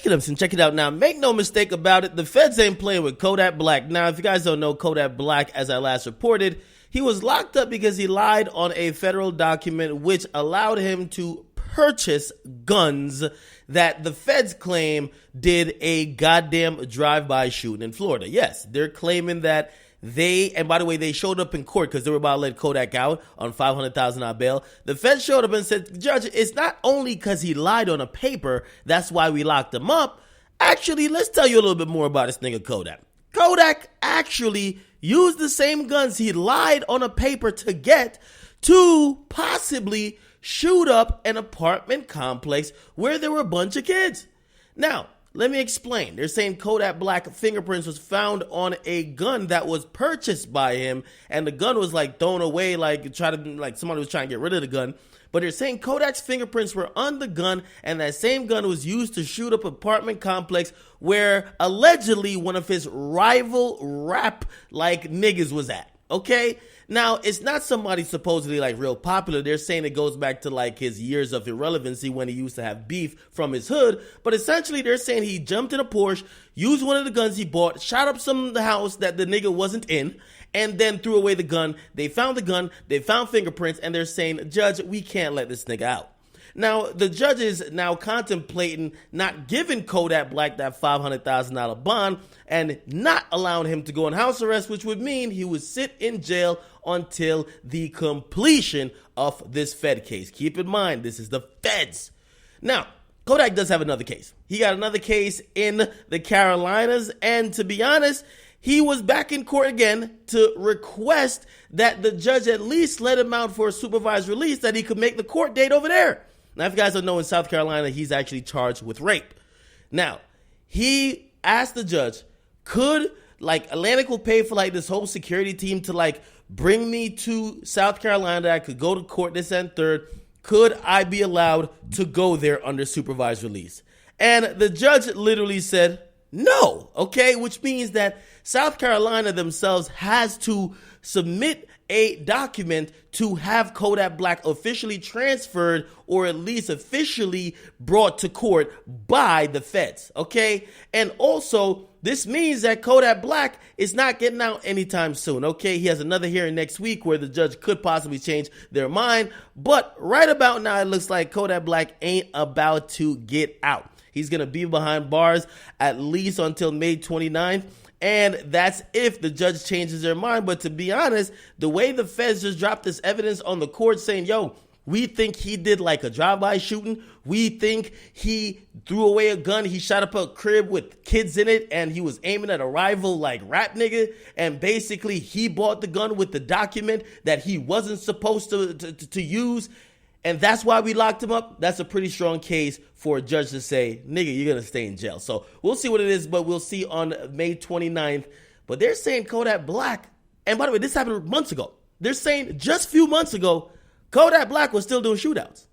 Akademiks, and check it out now. Make no mistake about it, the feds ain't playing with Kodak Black. Now, if you guys don't know Kodak Black, as I last reported, he was locked up because he lied on a federal document which allowed him to purchase guns that the feds claim did a goddamn drive-by shooting in Florida. Yes, they're claiming that and by the way, they showed up in court because they were about to let Kodak out on $500,000 bail. The feds showed up and said, Judge, it's not only because he lied on a paper, that's why we locked him up. Actually, let's tell you a little bit more about this nigga Kodak. Kodak actually used the same guns he lied on a paper to get to possibly shoot up an apartment complex where there were a bunch of kids. Now, let me explain. They're saying Kodak Black fingerprints was found on a gun that was purchased by him, and the gun was like thrown away, like somebody was trying to get rid of the gun. But they're saying Kodak's fingerprints were on the gun, and that same gun was used to shoot up an apartment complex where allegedly one of his rival rap niggas was at. Okay? Now, it's not somebody supposedly real popular. They're saying it goes back to his years of irrelevancy when he used to have beef from his hood. But essentially, they're saying he jumped in a Porsche, used one of the guns he bought, shot up some of the house that the nigga wasn't in, and then threw away the gun. They found the gun, they found fingerprints, and they're saying, Judge, we can't let this nigga out. Now, the judge is now contemplating not giving Kodak Black that $500,000 bond and not allowing him to go on house arrest, which would mean he would sit in jail until the completion of this Fed case. Keep in mind, this is the feds. Now, Kodak does have another case. He got another case in the Carolinas, and to be honest, he was back in court again to request that the judge at least let him out for a supervised release that he could make the court date over there. Now, if you guys don't know, in South Carolina, he's actually charged with rape. Now, he asked the judge, could Atlantic will pay for this whole security team to bring me to South Carolina? I could go to court this and third. Could I be allowed to go there under supervised release? And the judge literally said no, okay? Which means that South Carolina themselves has to submit a document to have Kodak Black officially transferred or at least officially brought to court by the feds, okay? And also, this means that Kodak Black is not getting out anytime soon, okay? He has another hearing next week where the judge could possibly change their mind, but right about now, it looks like Kodak Black ain't about to get out. He's going to be behind bars at least until May 29th. And that's if the judge changes their mind. But to be honest, the way the feds just dropped this evidence on the court saying, yo, we think he did a drive-by shooting. We think he threw away a gun. He shot up a crib with kids in it and he was aiming at a rival rap nigga. And basically he bought the gun with the document that he wasn't supposed to use. And that's why we locked him up. That's a pretty strong case for a judge to say, nigga, you're going to stay in jail. So we'll see what it is, but we'll see on May 29th. But they're saying Kodak Black, and by the way, this happened months ago. They're saying just a few months ago, Kodak Black was still doing shootouts.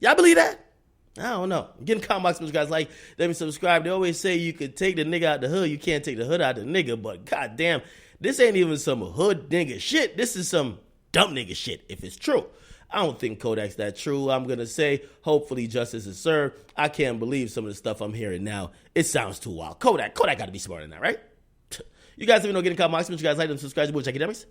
Y'all believe that? I don't know. I'm getting comment box, guys. Let me subscribe. They always say you could take the nigga out the hood. You can't take the hood out the nigga. But goddamn, this ain't even some hood nigga shit. This is some dumb nigga shit, if it's true. I don't think Kodak's that true. I'm going to say, hopefully justice is served. I can't believe some of the stuff I'm hearing now. It sounds too wild. Kodak got to be smarter than that, right? You guys let me know, get in comment box. You guys like them, subscribe to Akademiks.